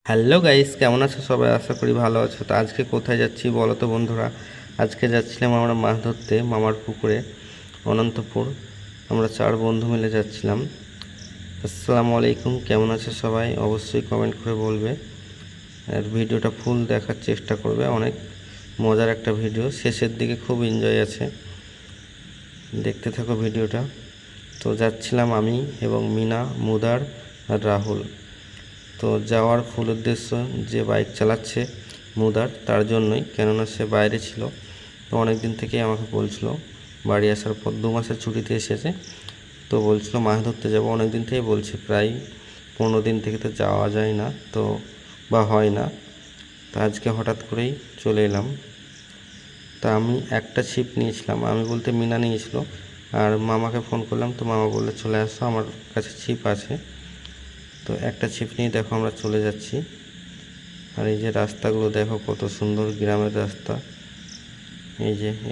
Hello guys, কেমন আছো সবাই? আশা করি ভালো আছো। তো আজকে কোথায় যাচ্ছি বলো তো বন্ধুরা? আজকে যাচ্ছিলাম আমরা মাছ ধরতে মামার পুকুরে, অনন্তপুর। আমরা 4 বন্ধু মিলে যাচ্ছিলাম। আসসালামু আলাইকুম, কেমন আছো সবাই? অবশ্যই কমেন্ট করে বলবে, আর ভিডিওটা ফুল দেখার চেষ্টা করবে। অনেক মজার একটা ভিডিও, শেষের দিকে খুব এনজয় আছে, দেখতে থাকো ভিডিওটা। তো যাচ্ছিলাম আমি এবং মিনা, মুদার আর রাহুল। তো যাওয়ার ফুল উদ্দেশ্য, যে বাইক চালাচ্ছে মুদার, তার জন্যই, কেননা সে বাইরে ছিল। তো অনেক দিন থেকেই আমাকে বলছিল, বাড়ি আসার পর 2 মাসের ছুটিতে এসেছে, তো বলছিল মাছ ধরতে যাবো। অনেক দিন থেকেই বলছে, প্রায় 15 দিন থেকে তো যাওয়া যায় না, তো বা হয় না। তো আজকে হঠাৎ করেই চলে এলাম। তা আমি একটা ছিপ নিয়েছিলাম, আমি বলতে মিনা নিয়েছিল, আর মামাকে ফোন করলাম, তো মামা বললে চলে আসো, আমার কাছে ছিপ আছে। তো একটা ছিপ নিয়ে দেখো আমরা চলে যাচ্ছি। আর এই যে রাস্তাগুলো দেখো, কত সুন্দর গ্রামের রাস্তা।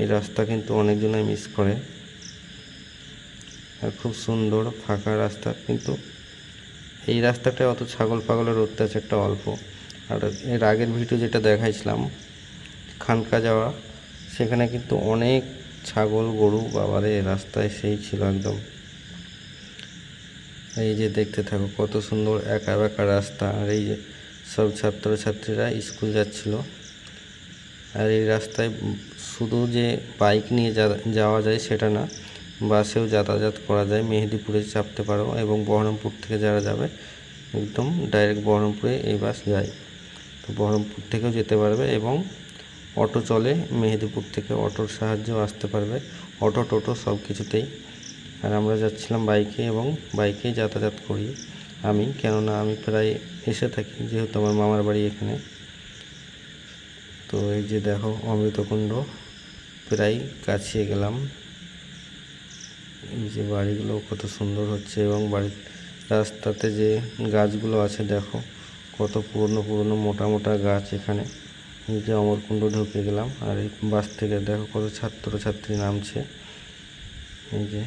এই রাস্তা কিন্তু অনেকজনাই মিস করে, আর খুব সুন্দর ফাঁকা রাস্তা। কিন্তু এই রাস্তাটায় অত ছাগল পাগলের অত্যাচারটা অল্প। আর এর আগের ভিডিও যেটা দেখাইছিলাম, খানকা যাওয়া, সেখানে কিন্তু অনেক ছাগল গরু, বাবারে রাস্তায় সেই ছিল একদম। এই যে দেখতে থাকো, কত সুন্দর একা বেঁকা রাস্তা। আর এই যে সব ছাত্রছাত্রীরা স্কুল যাচ্ছিল। আর এই রাস্তায় শুধু যে বাইক নিয়ে যাওয়া যায় সেটা না, বাসেও যাতায়াত করা যায়। মেহেদিপুরে চাপতে পারো, এবং বহরমপুর থেকে যারা যাবে একদম ডাইরেক্ট বহরমপুরে এই বাস যায়। তো বহরমপুর থেকেও যেতে পারবে, এবং অটো চলে মেহেদিপুর থেকে, অটোর সাহায্যেও আসতে পারবে। অটো টোটো সব কিছুতেই। আর আমরা যাচ্ছিলাম বাইকে, এবং বাইকেই যাতায়াত করি আমি, কেননা আমি প্রায় এসে থাকি, যেহেতু আমার মামার বাড়ি এখানে। তো এই যে দেখো অমৃতকুণ্ড, প্রায় কাছিয়ে গেলাম। এই যে বাড়িগুলো কত সুন্দর হচ্ছে, এবং বাড়ির রাস্তাতে যে গাছগুলো আছে দেখো, কত পুরনো পুরনো মোটা মোটা গাছ এখানে। এই যে অমরকুণ্ড ঢুকে গেলাম, আর এই বাস থেকে দেখো কত ছাত্রছাত্রী নামছে। এই যে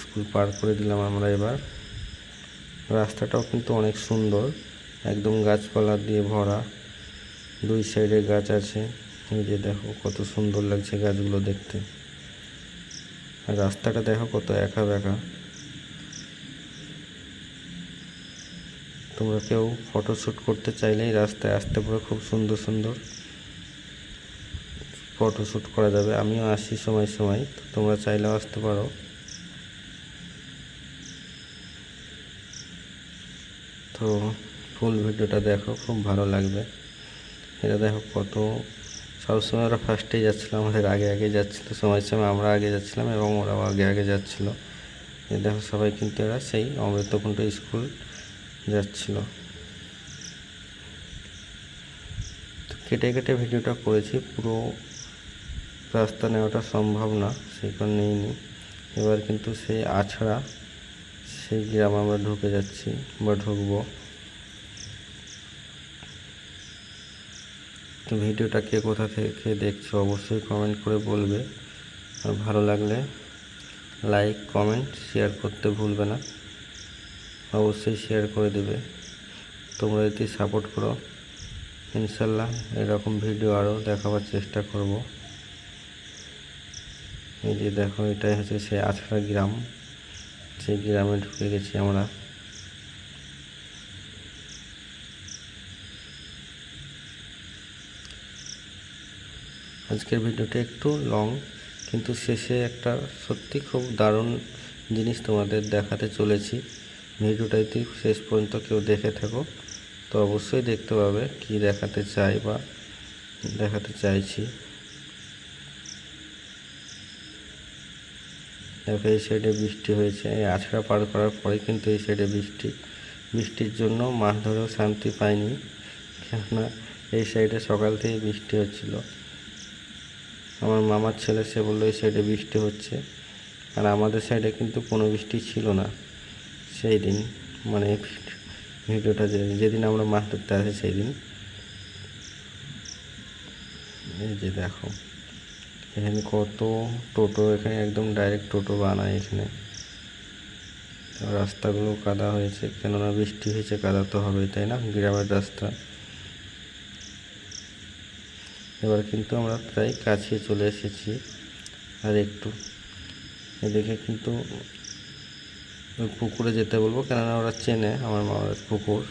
স্কুল পার করে দিলাম আমরা এবার। রাস্তাটাও কিন্তু অনেক সুন্দর, একদম গাছপালা দিয়ে ভরা, 2 সাইডে গাছ আছে। এই যে দেখো কত সুন্দর লাগছে গাছগুলো দেখতে। আর রাস্তাটা দেখো কত একা বেঁকা। তোমরা কেউ ফটোশ্যুট করতে চাইলেই রাস্তায় আসতে পারো, খুব সুন্দর সুন্দর ফটোশ্যুট করা যাবে। আমিও আসি সময় সময়, তোমরা চাইলেও আসতে পারো। তো ফুল ভিডিওটা দেখো, খুব ভালো লাগবে। এটা দেখো কত, সবসময় ওরা ফার্স্টেই যাচ্ছিলো, আমাদের আগে আগে যাচ্ছিলো, সময় সময় আমরা আগে যাচ্ছিলাম এবং ওরাও আগে আগে যাচ্ছিলো। এই দেখো সবাই কিন্তু এরা সেই অমৃতকুণ্ড স্কুল যাচ্ছিল। তো কেটে কেটে ভিডিওটা করেছি, পুরো রাস্তা নেওয়াটা সম্ভব না, সেই কারণে নিইনি। এবার কিন্তু সেই আছড়া, সেই গ্রামে আমরা ঢুকে যাচ্ছি বা ঢুকবো। তো ভিডিওটা কে কোথা থেকে দেখছো অবশ্যই কমেন্ট করে বলবে, আর ভালো লাগলে লাইক কমেন্ট শেয়ার করতে ভুলবে না, অবশ্যই শেয়ার করে দেবে। তোমরা যদি সাপোর্ট করো, ইনশাল্লাহ এরকম ভিডিও আরও দেখাবার চেষ্টা করব। এই যে দেখো, এটাই হচ্ছে সেই আছড়া গ্রাম, সেই গ্রামে ঢুকে গেছি আমরা। আজকের ভিডিওটা একটু লং, কিন্তু শেষে একটা সত্যি খুব দারুণ জিনিস তোমাদের দেখাতে চলেছি। ভিডিওটা যদি শেষ পর্যন্ত কেউ দেখে থাকো, তো অবশ্যই দেখতে পাবে কি দেখাতে চাই বা দেখাতে চাইছি। দেখো এই সাইডে বৃষ্টি হয়েছে, এই আছড়া পার করার পরে কিন্তু এই সাইডে বৃষ্টির জন্য মাছ ধরেও শান্তি পাইনি, কেননা এই সাইডে সকাল থেকে বৃষ্টি হচ্ছিল। আমার মামার ছেলে সে বললো এই সাইডে বৃষ্টি হচ্ছে, আর আমাদের সাইডে কিন্তু কোনো বৃষ্টি ছিল না সেই দিন, মানে ভিডিওটা যেদিন আমরা মাছ ধরতে আসি সেই দিন। এই যে দেখো এখানে কত টোটো, এখানে একদম ডাইরেক্ট টোটো বানায় এখানে। রাস্তাগুলো কাদা হয়েছে, কেননা বৃষ্টি হয়েছে, কাদা তো হবেই, তাই না, গ্রামের রাস্তা। এবার কিন্তু আমরা প্রায় কাছে চলে এসেছি। আর একটু এদিকে কিন্তু ওই পুকুরে যেতে বলবো, কেননা ওরা চেনে আমার মামার পুকুর,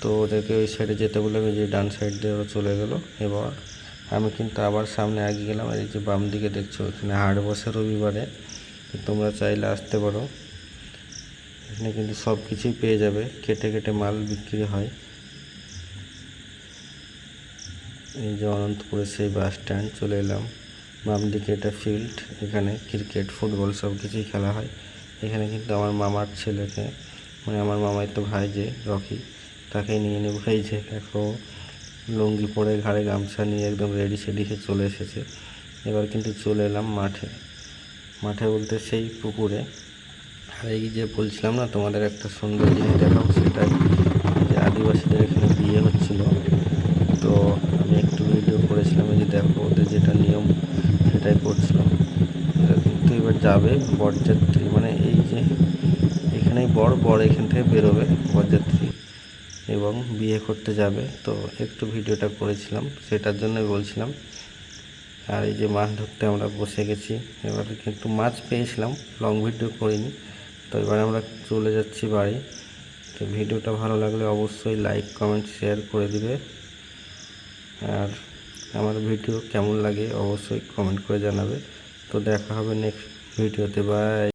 তো ওদেরকে ওই সাইডে যেতে বলে আমি যে ডান সাইড দিয়ে ওরা চলে গেল। এবার আমি কিন্তু আবার সামনে এগিয়ে গেলাম। এই যে বাম দিকে দেখছো, এখানে হাট বসে রবিবারে, তো তোমরা চাইলে আসতে পারো। এখানে কিন্তু সব কিছুই পেয়ে যাবে, কেটে কেটে মাল বিক্রি হয়। এই যে অনন্তপুরে সেই বাস স্ট্যান্ড চলে এলাম। বাম দিকে এটা ফিল্ড, এখানে ক্রিকেট ফুটবল সব কিছুই খেলা হয়। এখানে কিন্তু আমার মামার ছেলেকে, মানে আমার মামাই তো ভাই যে রকি, তাকে নিয়ে নেব। এই যে দেখো, লুঙ্গি পরে ঘাড়ে গামছা নিয়ে একদম রেডি সেডি হয়ে চলে এসেছে। এবার কিন্তু চলে এলাম মাঠে। মাঠে বলতে সেই পুকুরে। আর এই যে বলছিলাম না তোমাদের একটা সুন্দর জিনিস দেখাবো, সেটাই যে আদিবাসীদের এখানে বিয়ে হচ্ছিল, তো আমি একটু ভিডিও করেছিলাম। এই যে দেখো, ওদের যেটা নিয়ম সেটাই করছিলাম। এরা কিন্তু এবার যাবে বরযাত্রী, মানে এই যে এখানেই বর এখান থেকে বেরোবে বরযাত্রী এবং বিয়ে করতে যাবে, তো একটু ভিডিওটা করেছিলাম, সেটার জন্যই বলছিলাম। আর এই যে মাছ ধরতে আমরা বসে গেছি। এবার কিন্তু মাছ পেয়েছিলাম, লং ভিডিও করিনি। তো এবার আমরা চলে যাচ্ছি বাড়ি। তো ভিডিওটা ভালো লাগলে অবশ্যই লাইক কমেন্ট শেয়ার করে দিবে। আর আমার ভিডিও কেমন লাগে অবশ্যই কমেন্ট করে জানাবে। তো দেখা হবে নেক্সট ভিডিওতে, বাই।